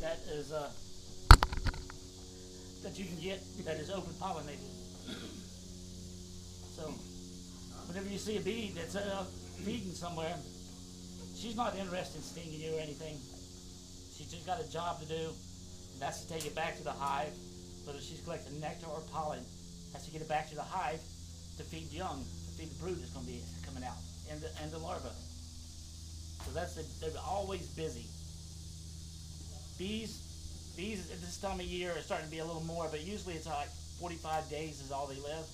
that is that you can get that is open pollinated. So whenever you see a bee that's feeding somewhere, she's not interested in stinging you or anything. She's just got a job to do. And that's to take it back to the hive, whether she's collecting nectar or pollen. Has to get it back to the hive to feed young, to feed the brood that's going to be coming out, and the larvae. So they're always busy. Bees at this time of year are starting to be a little more, but usually it's like 45 days is all they live.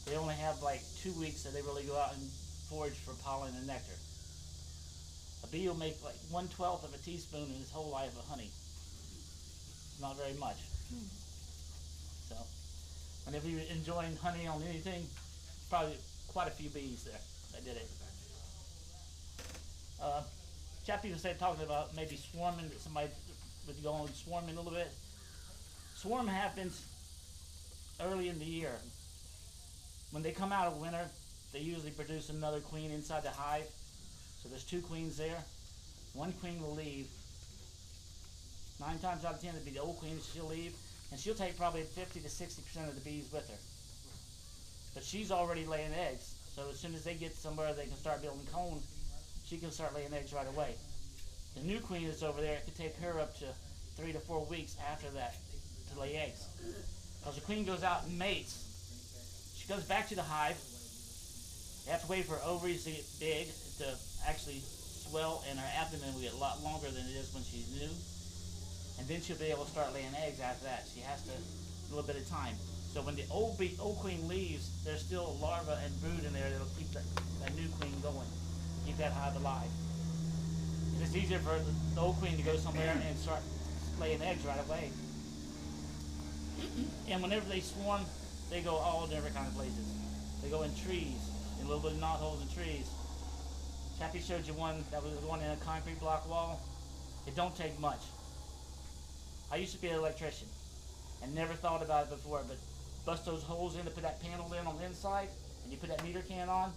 They only have like 2 weeks that they really go out and forage for pollen and nectar. A bee will make like 1/12 of a teaspoon in his whole life of honey. It's not very much. So, whenever you're enjoying honey on anything, probably quite a few bees there that did it. Chappie was talking about maybe swarming, that somebody would go on swarming a little bit. Swarm happens early in the year. When they come out of winter, they usually produce another queen inside the hive. So there's 2 queens there. One queen will leave. 9 times out of 10 it'll be the old queen. She'll leave, and she'll take probably 50 to 60% of the bees with her. But she's already laying eggs, so as soon as they get somewhere they can start building combs, she can start laying eggs right away. The new queen that's over there, it could take her up to 3 to 4 weeks after that to lay eggs. Because the queen goes out and mates. She goes back to the hive. You have to wait for her ovaries to get big, to actually swell, and her abdomen will get a lot longer than it is when she's new. And then she'll be able to start laying eggs after that. She has to, a little bit of time. So when the old queen leaves, there's still larva and brood in there that'll keep that new queen going, keep that hive alive. And it's easier for the old queen to go somewhere and start laying eggs right away. And whenever they swarm, they go all different kind of places. They go in trees, in little bit of knotholes in trees. Chappie showed you one that was one in a concrete block wall. It don't take much. I used to be an electrician and never thought about it before, but bust those holes in to put that panel in on the inside, and you put that meter can on,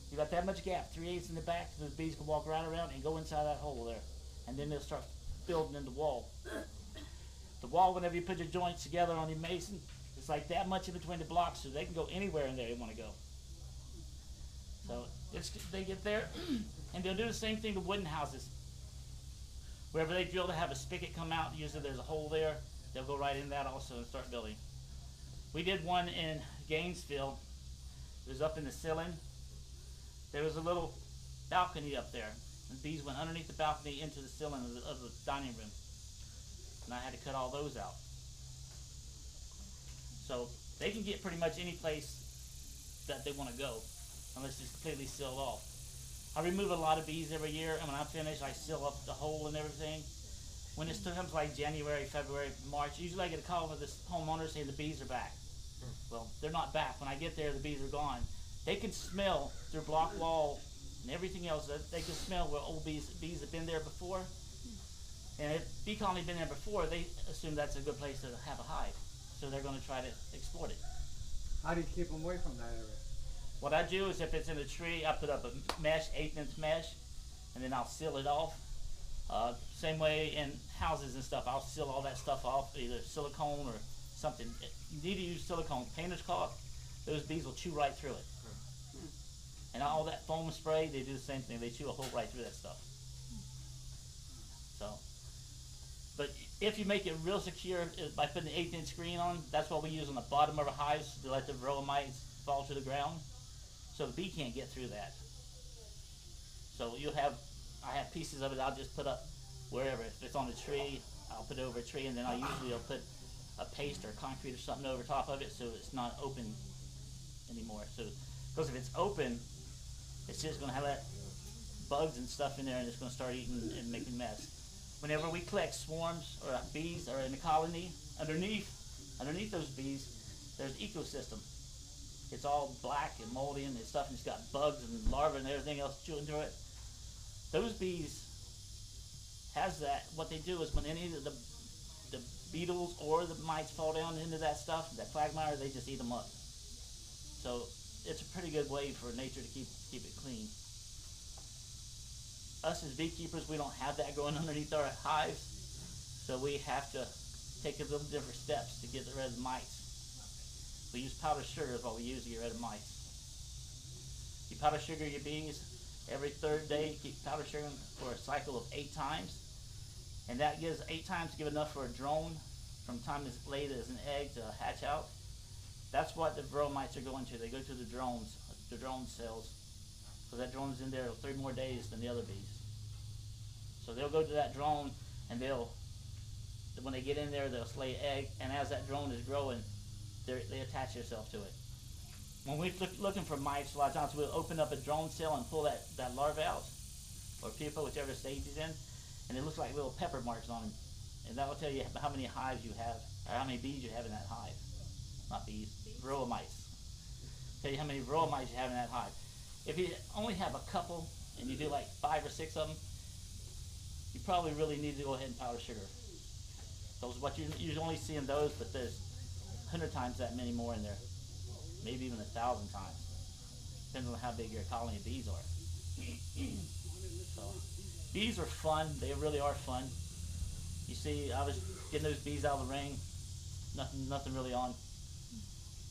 you got that much gap, 3/8 in the back, so those bees can walk right around and go inside that hole there, and then they'll start building in the wall. The wall, whenever you put your joints together on your mason, it's like that much in between the blocks, so they can go anywhere in there they want to go. So they get there, and they'll do the same thing to wooden houses. Wherever they drill to have a spigot come out, usually there's a hole there, they'll go right in that also and start building. We did one in Gainesville. It was up in the ceiling. There was a little balcony up there, and bees went underneath the balcony into the ceiling of the dining room. And I had to cut all those out. So they can get pretty much any place that they want to go, unless it's completely sealed off. I remove a lot of bees every year, and when I finish, I seal up the hole and everything. When it comes like January, February, March, usually I get a call from this homeowner saying the bees are back. Well, they're not back. When I get there, the bees are gone. They can smell through block wall and everything else. They can smell where old bees have been there before. And if bee colony been there before, they assume that's a good place to have a hive. So they're going to try to exploit it. How do you keep them away from that area? What I do is if it's in a tree, I put up a mesh, 1/8" mesh, and then I'll seal it off. Same way in houses and stuff, I'll seal all that stuff off, either silicone or something. You need to use silicone. Painter's caulk, those bees will chew right through it. And all that foam spray, they do the same thing. They chew a hole right through that stuff. So, but if you make it real secure by putting the 1/8" screen on, that's what we use on the bottom of our hives to let the varroa mites fall to the ground. So the bee can't get through that. So I have pieces of it I'll just put up wherever. If it's on a tree, I'll put it over a tree, and then I'll put a paste or concrete or something over top of it so it's not open anymore. So, because if it's open, it's just going to have that bugs and stuff in there, and it's going to start eating and making a mess. Whenever we collect swarms or bees or in a colony, underneath those bees, there's ecosystem. It's all black and moldy and stuff, and it's got bugs and larvae and everything else chewing through it. Those bees has that. What they do is when any of the beetles or the mites fall down into that stuff, that quagmire, they just eat them up. So it's a pretty good way for nature to keep it clean. Us as beekeepers, we don't have that going underneath our hives. So we have to take a little different steps to get rid of the mites. We use powdered sugar is what we use to get rid of mites. You powder sugar your bees every third day. Keep powder sugar for a cycle of 8 times. And that gives 8 times to give enough for a drone from the time it's laid as an egg to hatch out. That's what the varroa mites are going to. They go to the drone cells. So that drone's in there 3 more days than the other bees. So they'll go to that drone and when they get in there, they'll lay egg, and as that drone is growing, they attach themselves to it. When we're looking for mites, a lot of times we'll open up a drone cell and pull that larva out, or pupa, whichever stage it's in, and it looks like little pepper marks on them. And that will tell you how many hives you have, or how many bees you have in that hive. Not bees, varroa mites. Tell you how many varroa mites you have in that hive. If you only have a couple, and you do like 5 or 6 of them, you probably really need to go ahead and powder sugar. Those what you only see in those, but there's 100 times that many more in there. Maybe even 1,000 times. Depends on how big your colony of bees are. So, bees are fun. They really are fun. You see, I was getting those bees out of the ring. Nothing really on.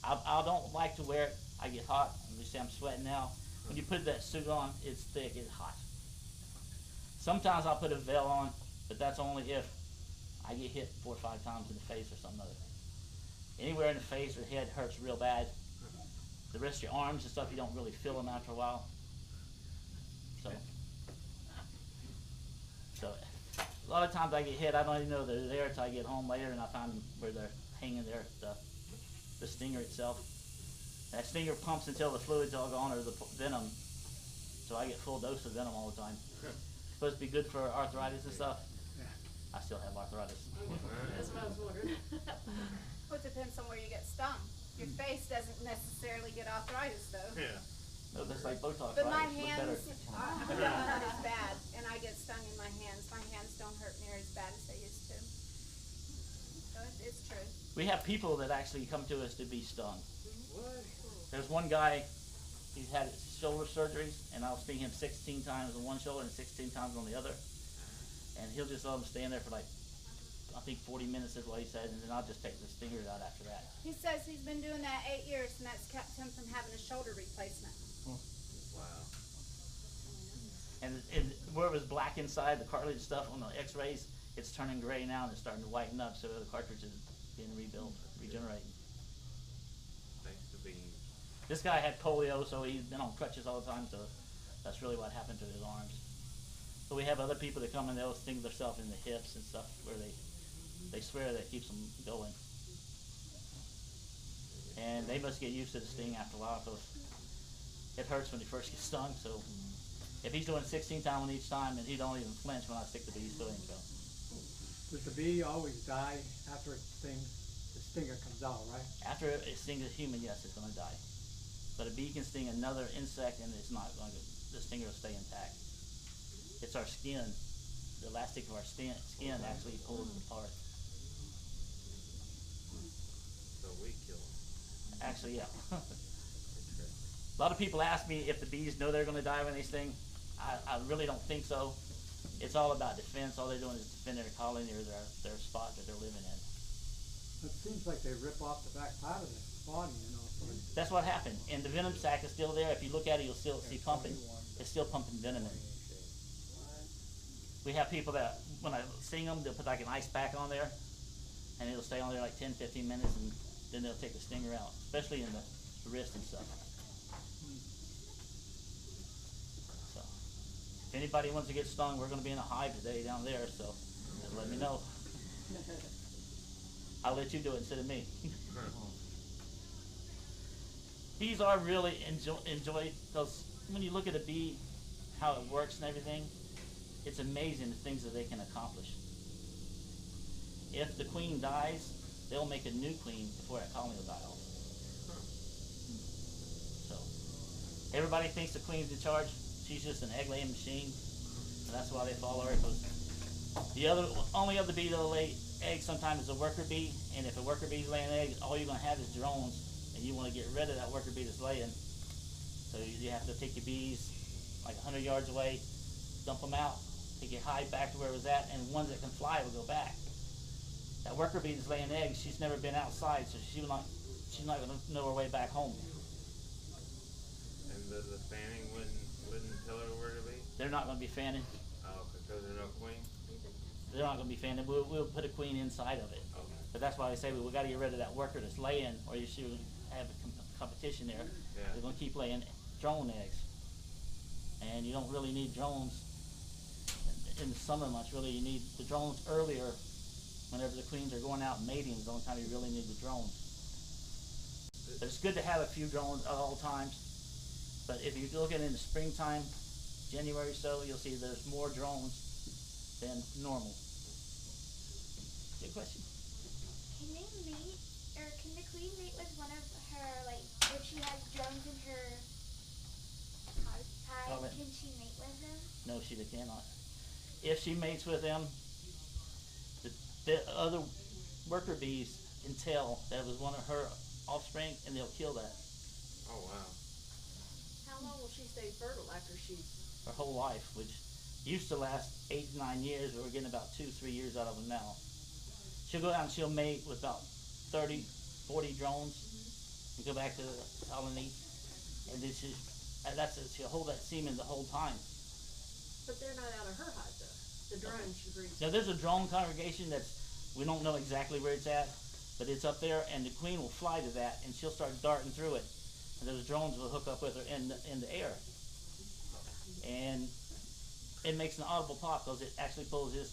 I don't like to wear it. I get hot. You see, I'm sweating now. When you put that suit on, it's thick. It's hot. Sometimes I'll put a veil on, but that's only if I get hit 4 or 5 times in the face or something other. Anywhere in the face or head hurts real bad. The rest of your arms and stuff, you don't really feel them after a while. So a lot of times I get hit, I don't even know they're there until I get home later and I find them where they're hanging there, the stinger itself. That stinger pumps until the fluid's all gone, or the venom. So I get full dose of venom all the time. It's supposed to be good for arthritis and stuff. I still have arthritis. That's what I was wondering. Well, it depends on where you get stung. Your face doesn't necessarily get arthritis, though. Yeah. No, that's like Botox. But my look hands better. are not as bad, and I get stung in my hands. My hands don't hurt near as bad as they used to. So it's true. We have people that actually come to us to be stung. There's one guy, he's had shoulder surgeries, and I'll sting him 16 times on one shoulder and 16 times on the other. And he'll just let him stand there for like, I think 40 minutes is what he said, and then I'll just take the stingers out after that. He says he's been doing that 8 years, and that's kept him from having a shoulder replacement. Wow. And where it was black inside, the cartilage stuff on the x-rays, it's turning gray now and it's starting to whiten up, so the cartridge is being rebuilt, regenerating. Thanks to being. This guy had polio, so he's been on crutches all the time, so that's really what happened to his arms. But we have other people that come and they'll sting themselves in the hips and stuff where they swear that keeps them going. And they must get used to the sting after a while, because it hurts when you first get stung. So if he's doing 16 times on each time, and he don't even flinch when I stick the bees to him. So. Does the bee always die after it stings? The stinger comes out, right? After it stings a human, yes, it's going to die. But a bee can sting another insect, and it's not going to. The stinger will stay intact. It's our skin, the elastic of our skin actually pulls it apart. So we kill them. Actually, yeah. A lot of people ask me if the bees know they're going to die when they sting. I really don't think so. It's all about defense. All they're doing is defend their colony or their spot that they're living in. It seems like they rip off the back part of the body, you know. So That's what happened. And the venom sac is still there. If you look at it, you'll still see pumping. It's still pumping venom in. We have people that, when I sting them, they'll put like an ice pack on there, and it'll stay on there like 10, 15 minutes, and then they'll take the stinger out, especially in the wrist and stuff. So, if anybody wants to get stung, we're going to be in a hive today down there, so just let me know. I'll let you do it instead of me. Bees are really enjoyed, because when you look at a bee, how it works and everything, it's amazing the things that they can accomplish. If the queen dies, they'll make a new queen before that colony will die off. So, everybody thinks the queen's in charge. She's just an egg-laying machine, and that's why they follow her. Because the only other bee that'll lay eggs sometimes is a worker bee, and if a worker bee's laying eggs, all you're going to have is drones, and you want to get rid of that worker bee that's laying. So you have to take your bees like 100 yards away, dump them out, take your hive back to where it was at, and ones that can fly will go back. that worker bee that's laying eggs, she's never been outside, so she's not going to know her way back home. And the fanning wouldn't tell her where to be? They're not going to be fanning. Oh, because there's no queen? They're not going to be fanning. We'll put a queen inside of it. Okay. But that's why I say we got to get rid of that worker that's laying, or you should have a competition there. Yeah. They're going to keep laying drone eggs. And you don't really need drones in the summer months. Really, you need the drones earlier. Whenever the queens are going out and mating is the only time you really need the drones. But it's good to have a few drones at all times. But if you look at it in the springtime, January or so, you'll see there's more drones than normal. Good question. Can they mate, or can the queen mate with one of her, like, if she has drones in her hive, Oh, can she mate with them? No, she cannot. If she mates with them, the other worker bees can tell that was one of her offspring, and they'll kill that. Oh, wow. How long will she stay fertile after she's... Her whole life, which used to last 8 to 9 years, but we're getting about 2-3 years out of them now. She'll go out and she'll mate with about 30, 40 drones, and go back to the colony, and then she'll hold that semen the whole time. But they're not out of her hive, though. The drones she breeds. Now there's a drone congregation we don't know exactly where it's at, but it's up there, and the queen will fly to that, and she'll start darting through it, and those drones will hook up with her in the air, and it makes an audible pop because it actually pulls this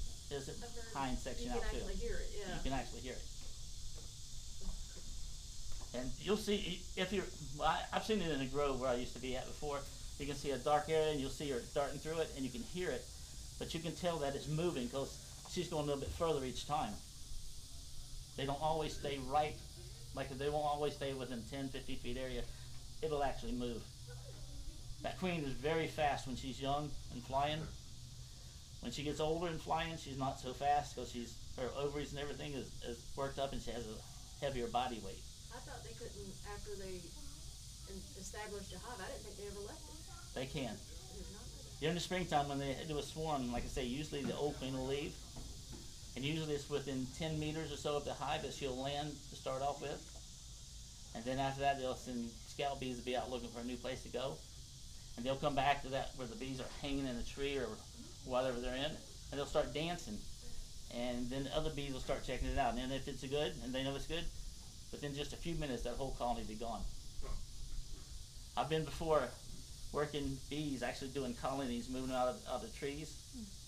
hind section out too. You can actually hear it, yeah. You can actually hear it, and you'll see I've seen it in a grove where I used to be at before. You can see a dark area, and you'll see her darting through it, and you can hear it. But you can tell that it's moving because she's going a little bit further each time. They don't always stay right, they won't always stay within 10, 50 feet area. It'll actually move. That queen is very fast when she's young and flying. When she gets older and flying, she's not so fast because her ovaries and everything is worked up, and she has a heavier body weight. I thought they couldn't, after they established a hive, I didn't think they ever left it. They can. I did not know that. During the springtime, when they do a swarm, like I say, usually the old queen will leave. And usually it's within 10 meters or so of the hive that she'll land to start off with. And then after that, they'll send scout bees to be out looking for a new place to go. And they'll come back to that where the bees are hanging in a tree or whatever they're in, and they'll start dancing. And then the other bees will start checking it out. And then if it's good, and they know it's good, within just a few minutes, that whole colony will be gone. I've been before working bees, actually doing colonies, moving out of the trees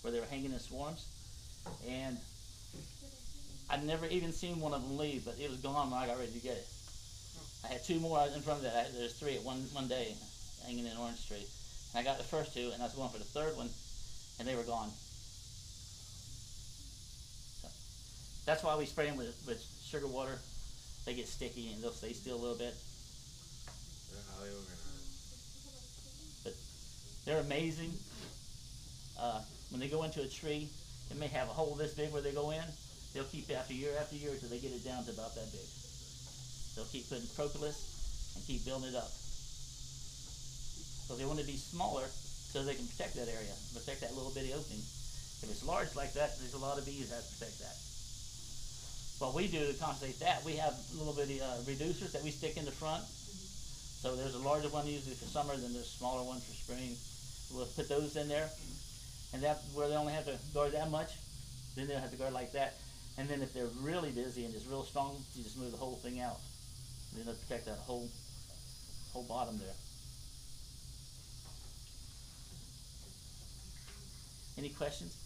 where they were hanging in swarms. And I'd never even seen one of them leave, but it was gone when I got ready to get it. I had 2 more in front of that. There's 3 at one day hanging in an orange tree. And I got the first 2, and I was going for the 3rd one, and they were gone. So that's why we spray them with sugar water. They get sticky, and they'll stay still a little bit. They're highly organized. But they're amazing. When they go into a tree, it may have a hole this big where they go in. They'll keep after year until they get it down to about that big. They'll keep putting propolis and keep building it up. So they want to be smaller so they can protect that area, protect that little bitty opening. If it's large like that, there's a lot of bees that have to protect that. What we do to compensate that, we have little bitty reducers that we stick in the front. So there's a larger one usually for summer, then there's a smaller one for spring. We'll put those in there, and that where they only have to guard that much, then they'll have to guard like that. And then if they're really busy and it's real strong, you just move the whole thing out. And then it'll protect that whole bottom there. Any questions?